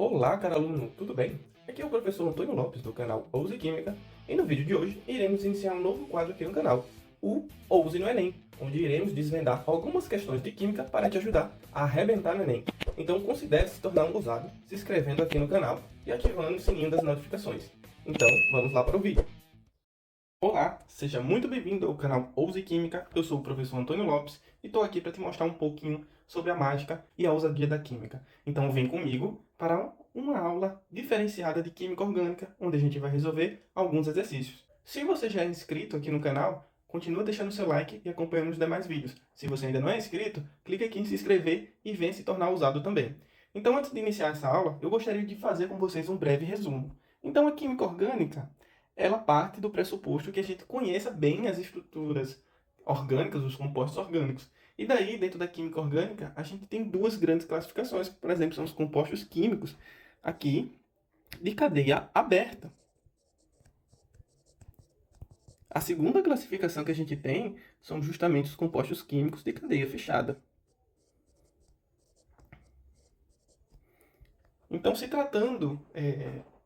Olá, caro aluno, tudo bem? Aqui é o professor Antônio Lopes, do canal Ouse Química, e no vídeo de hoje iremos iniciar um novo quadro aqui no canal, o Ouse no Enem, onde iremos desvendar algumas questões de química para te ajudar a arrebentar no Enem. Então considere se tornar um ousado se inscrevendo aqui no canal e ativando o sininho das notificações. Então, vamos lá para o vídeo. Olá, seja muito bem-vindo ao canal Ouse Química, eu sou o professor Antônio Lopes e estou aqui para te mostrar um pouquinho sobre a mágica e a ousadia da química. Então vem comigo para uma aula diferenciada de química orgânica, onde a gente vai resolver alguns exercícios. Se você já é inscrito aqui no canal, continua deixando seu like e acompanhando os demais vídeos. Se você ainda não é inscrito, clique aqui em se inscrever e venha se tornar ousado também. Então antes de iniciar essa aula, eu gostaria de fazer com vocês um breve resumo. Então a química orgânica ela parte do pressuposto que a gente conheça bem as estruturas orgânicas, os compostos orgânicos. E daí, dentro da química orgânica, a gente tem duas grandes classificações, por exemplo, são os compostos químicos aqui de cadeia aberta. A segunda classificação que a gente tem são justamente os compostos químicos de cadeia fechada. Então, se tratando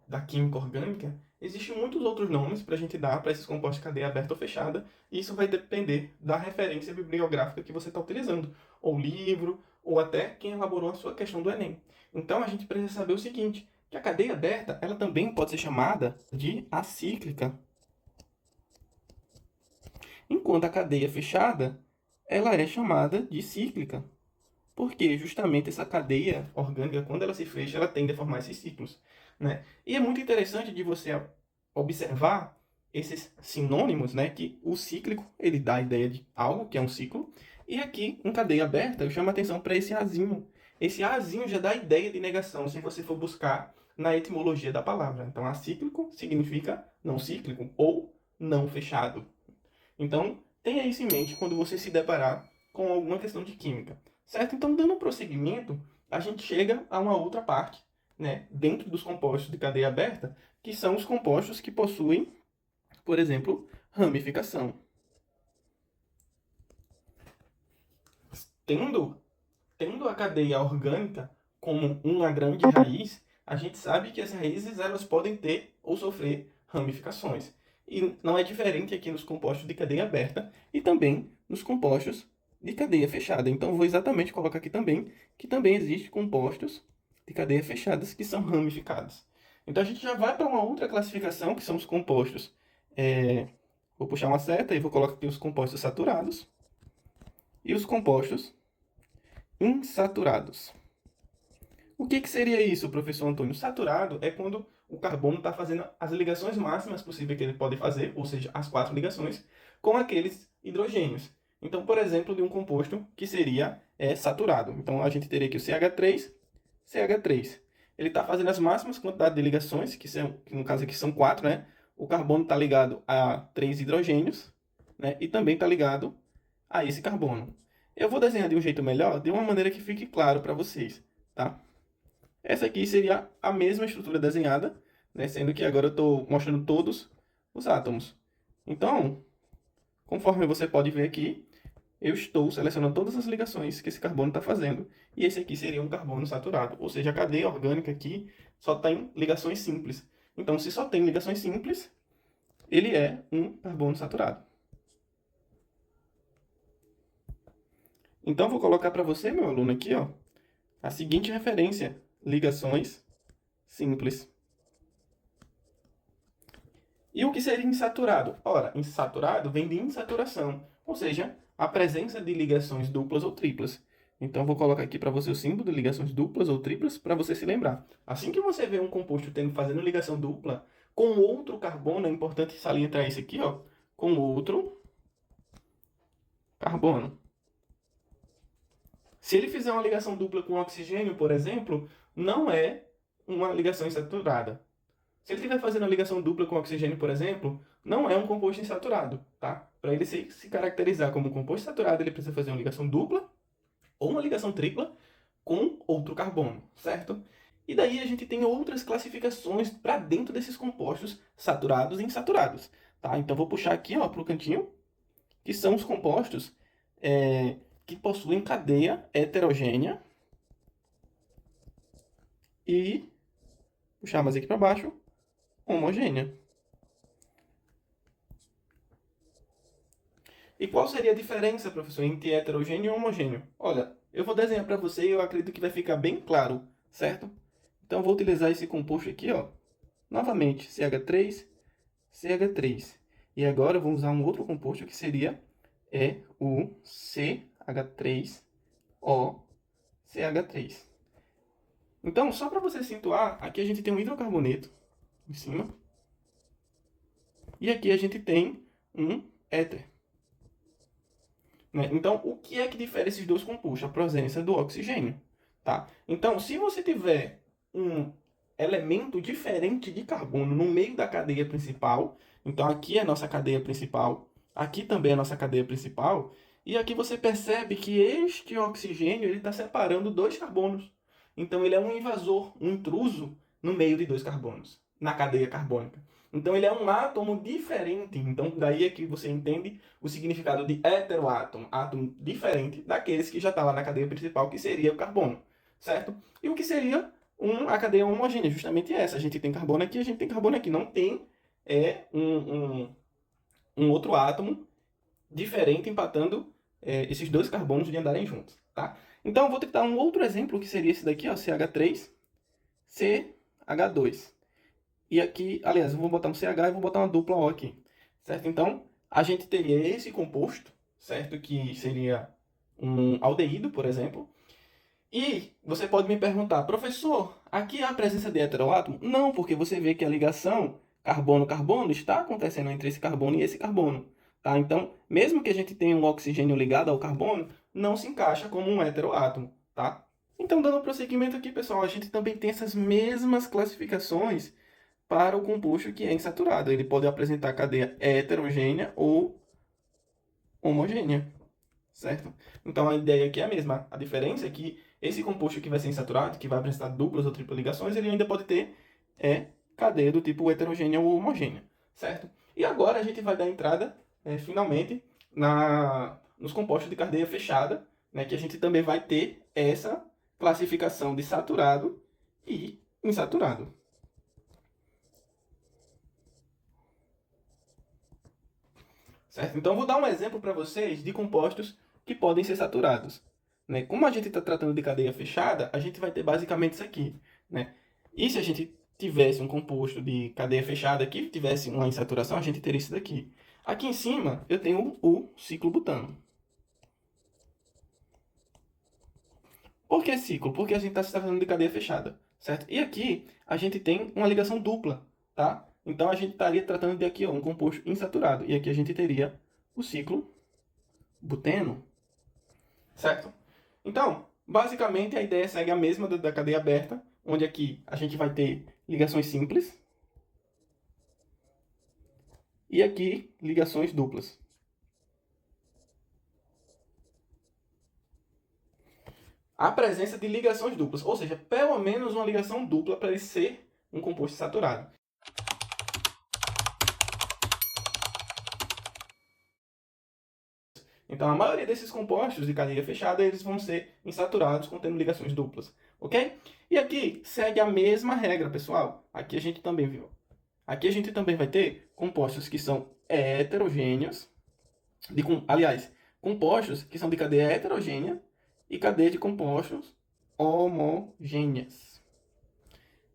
da química orgânica, existem muitos outros nomes para a gente dar para esses compostos de cadeia aberta ou fechada, e isso vai depender da referência bibliográfica que você está utilizando, ou livro, ou até quem elaborou a sua questão do Enem. Então, a gente precisa saber o seguinte, que a cadeia aberta ela também pode ser chamada de acíclica, enquanto a cadeia fechada ela é chamada de cíclica. Porque justamente essa cadeia orgânica, quando ela se fecha, ela tende a formar esses ciclos, né? E é muito interessante de você observar esses sinônimos, né? Que o cíclico, ele dá a ideia de algo que é um ciclo. E aqui, em cadeia aberta, eu chamo a atenção para esse azinho. Esse azinho já dá a ideia de negação, se você for buscar na etimologia da palavra. Então, acíclico significa não cíclico ou não fechado. Então, tenha isso em mente quando você se deparar com alguma questão de química, certo? Então, dando prosseguimento, a gente chega a uma outra parte, né, dentro dos compostos de cadeia aberta, que são os compostos que possuem, por exemplo, ramificação. Tendo a cadeia orgânica como uma grande raiz, a gente sabe que as raízes elas podem ter ou sofrer ramificações. E não é diferente aqui nos compostos de cadeia aberta e também nos compostos de cadeia fechada. Então, vou exatamente colocar aqui também que também existem compostos de cadeia fechadas que são ramificados. Então, a gente já vai para uma outra classificação, que são os compostos. Vou puxar uma seta e vou colocar aqui os compostos saturados e os compostos insaturados. O que seria isso, professor Antônio? Saturado é quando o carbono está fazendo as ligações máximas possíveis que ele pode fazer, ou seja, as 4 ligações, com aqueles hidrogênios. Então, por exemplo, de um composto que seria saturado. Então, a gente teria aqui o CH3, CH3. Ele está fazendo as máximas quantidades de ligações, que no caso aqui são 4, né? O carbono está ligado a 3 hidrogênios, né? E também está ligado a esse carbono. Eu vou desenhar de um jeito melhor, de uma maneira que fique claro para vocês, tá? Essa aqui seria a mesma estrutura desenhada, né? Sendo que agora eu estou mostrando todos os átomos. Então, conforme você pode ver aqui, eu estou selecionando todas as ligações que esse carbono está fazendo. E esse aqui seria um carbono saturado, ou seja, a cadeia orgânica aqui só tem ligações simples. Então, se só tem ligações simples, ele é um carbono saturado. Então, vou colocar para você, meu aluno, aqui, ó, a seguinte referência: ligações simples. E o que seria insaturado? Ora, insaturado vem de insaturação, ou seja, a presença de ligações duplas ou triplas. Então, vou colocar aqui para você o símbolo de ligações duplas ou triplas para você se lembrar. Assim que você vê um composto fazendo ligação dupla com outro carbono, é importante salientar isso aqui, ó, com outro carbono. Se ele fizer uma ligação dupla com oxigênio, por exemplo, não é uma ligação insaturada. Se ele estiver fazendo a ligação dupla com oxigênio, por exemplo, não é um composto insaturado, tá? Para ele se caracterizar como um composto saturado, ele precisa fazer uma ligação dupla ou uma ligação tripla com outro carbono, certo? E daí a gente tem outras classificações para dentro desses compostos saturados e insaturados, tá? Então vou puxar aqui, ó, para o cantinho, que são os compostos que possuem cadeia heterogênea e puxar mais aqui para baixo, homogênea. E qual seria a diferença, professor, entre heterogêneo e homogêneo? Olha, eu vou desenhar para você e eu acredito que vai ficar bem claro, certo? Então, vou utilizar esse composto aqui, ó. Novamente, CH3, CH3. E agora eu vou usar um outro composto que seria o CH3O, CH3. Então, só para você situar, aqui a gente tem um hidrocarboneto em cima. E aqui a gente tem um éter. Né? Então, o que é que difere esses dois compostos? A presença do oxigênio. Tá? Então, se você tiver um elemento diferente de carbono no meio da cadeia principal, então aqui é a nossa cadeia principal, aqui também é a nossa cadeia principal, e aqui você percebe que este oxigênio está separando dois carbonos. Então, ele é um invasor, um intruso no meio de dois carbonos, na cadeia carbônica. Então, ele é um átomo diferente. Então, daí é que você entende o significado de heteroátomo, átomo diferente daqueles que já está lá na cadeia principal, que seria o carbono, certo? E o que seria a cadeia homogênea? Justamente essa. A gente tem carbono aqui, a gente tem carbono aqui. Não tem um outro átomo diferente empatando esses dois carbonos de andarem juntos, tá? Então, eu vou tentar um outro exemplo, que seria esse daqui, ó, CH3, CH2. E aqui, aliás, eu vou botar um CH e vou botar uma dupla O aqui, certo? Então, a gente teria esse composto, certo? Que seria um aldeído, por exemplo. E você pode me perguntar, professor, aqui há a presença de heteroátomo? Não, porque você vê que a ligação carbono-carbono está acontecendo entre esse carbono e esse carbono. Tá? Então, mesmo que a gente tenha um oxigênio ligado ao carbono, não se encaixa como um heteroátomo. Tá? Então, dando prosseguimento aqui, pessoal, a gente também tem essas mesmas classificações para o composto que é insaturado. Ele pode apresentar cadeia heterogênea ou homogênea, certo? Então, a ideia aqui é a mesma. A diferença é que esse composto que vai ser insaturado, que vai apresentar duplas ou triplas ligações, ele ainda pode ter cadeia do tipo heterogênea ou homogênea, certo? E agora a gente vai dar entrada, finalmente, nos compostos de cadeia fechada, né, que a gente também vai ter essa classificação de saturado e insaturado. Certo? Então, eu vou dar um exemplo para vocês de compostos que podem ser saturados. Né? Como a gente está tratando de cadeia fechada, a gente vai ter basicamente isso aqui. Né? E se a gente tivesse um composto de cadeia fechada que tivesse uma insaturação, a gente teria isso daqui. Aqui em cima, eu tenho o ciclobutano. Por que ciclo? Porque a gente está se tratando de cadeia fechada. Certo? E aqui, a gente tem uma ligação dupla. Tá? Então, a gente estaria tratando de aqui ó, um composto insaturado. E aqui a gente teria o ciclo buteno. Certo? Então, basicamente, a ideia segue a mesma da cadeia aberta, onde aqui a gente vai ter ligações simples. E aqui, ligações duplas. A presença de ligações duplas, ou seja, pelo menos uma ligação dupla para ele ser um composto saturado. Então, a maioria desses compostos de cadeia fechada, eles vão ser insaturados contendo ligações duplas, ok? E aqui segue a mesma regra, pessoal. Aqui a gente também viu. Aqui a gente também vai ter compostos que são heterogêneos, aliás, compostos que são de cadeia heterogênea e cadeia de compostos homogêneas.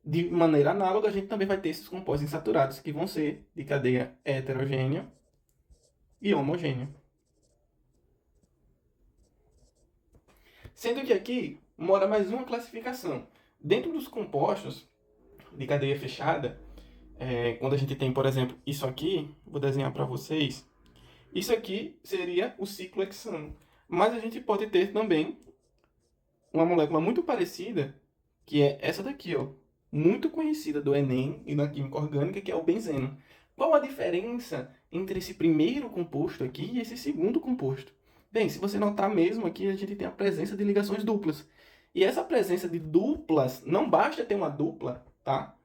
De maneira análoga, a gente também vai ter esses compostos insaturados que vão ser de cadeia heterogênea e homogênea. Sendo que aqui mora mais uma classificação. Dentro dos compostos de cadeia fechada, quando a gente tem, por exemplo, isso aqui, vou desenhar para vocês. Isso aqui seria o ciclohexano. Mas a gente pode ter também uma molécula muito parecida, que é essa daqui, ó, muito conhecida do Enem e na química orgânica, que é o benzeno. Qual a diferença entre esse primeiro composto aqui e esse segundo composto? Bem, se você notar mesmo aqui, a gente tem a presença de ligações duplas. E essa presença de duplas, não basta ter uma dupla, tá?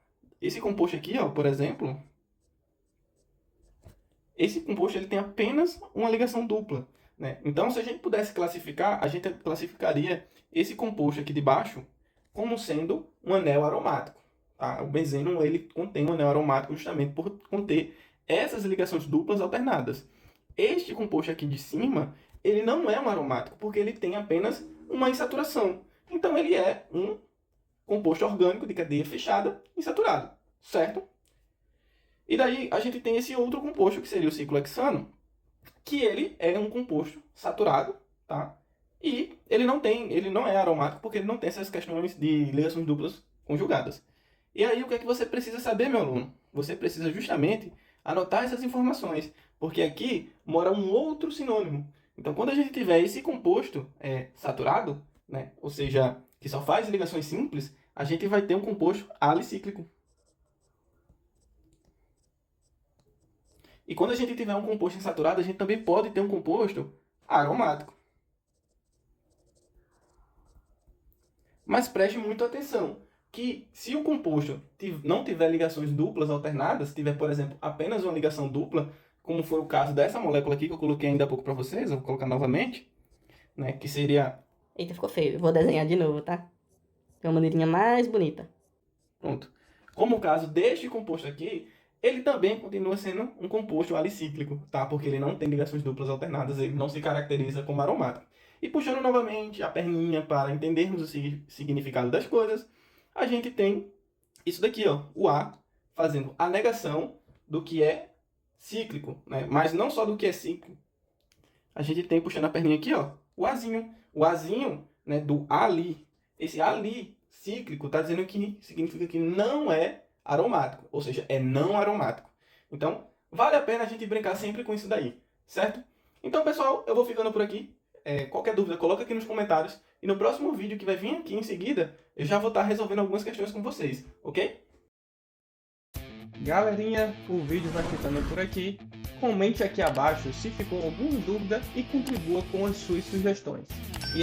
Esse composto aqui, ó, por exemplo, esse composto ele tem apenas uma ligação dupla. Né? Então, se a gente pudesse classificar, a gente classificaria esse composto aqui de baixo como sendo um anel aromático. Tá? O benzeno ele contém um anel aromático justamente por conter essas ligações duplas alternadas. Este composto aqui de cima, ele não é um aromático, porque ele tem apenas uma insaturação. Então ele é um composto orgânico de cadeia fechada insaturado, certo? E daí a gente tem esse outro composto, que seria o ciclohexano, que ele é um composto saturado, tá? E ele não é aromático porque ele não tem essas questões de ligações duplas conjugadas. E aí o que é que você precisa saber, meu aluno? Você precisa justamente anotar essas informações, porque aqui mora um outro sinônimo. Então, quando a gente tiver esse composto saturado, né, ou seja, que só faz ligações simples, a gente vai ter um composto alicíclico. E quando a gente tiver um composto insaturado, a gente também pode ter um composto aromático. Mas preste muito atenção, que se o composto não tiver ligações duplas alternadas, tiver, por exemplo, apenas uma ligação dupla, como foi o caso dessa molécula aqui que eu coloquei ainda há pouco para vocês, eu vou colocar novamente, né, que seria... Eita, ficou feio. Eu vou desenhar de novo, tá? De uma maneirinha mais bonita. Pronto. Como o caso deste composto aqui, ele também continua sendo um composto alicíclico, tá? Porque ele não tem ligações duplas alternadas, ele não se caracteriza como aromático. E puxando novamente a perninha para entendermos o significado das coisas, a gente tem isso daqui, ó, o A, fazendo a negação do que é cíclico, né? Mas não só do que é cíclico. A gente tem, puxando a perninha aqui, ó, o Azinho. O Azinho, né, do ali. Esse ali cíclico está dizendo que significa que não é aromático, ou seja, é não aromático. Então, vale a pena a gente brincar sempre com isso daí, certo? Então, pessoal, eu vou ficando por aqui. Qualquer dúvida, coloca aqui nos comentários. E no próximo vídeo que vai vir aqui em seguida, eu já vou estar resolvendo algumas questões com vocês, ok? Galerinha, o vídeo vai ficando por aqui. Comente aqui abaixo se ficou alguma dúvida e contribua com as suas sugestões. E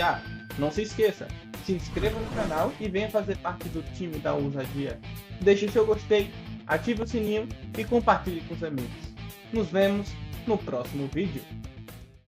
não se esqueça, se inscreva no canal e venha fazer parte do time da ousadia. Deixe seu gostei, ative o sininho e compartilhe com os amigos. Nos vemos no próximo vídeo.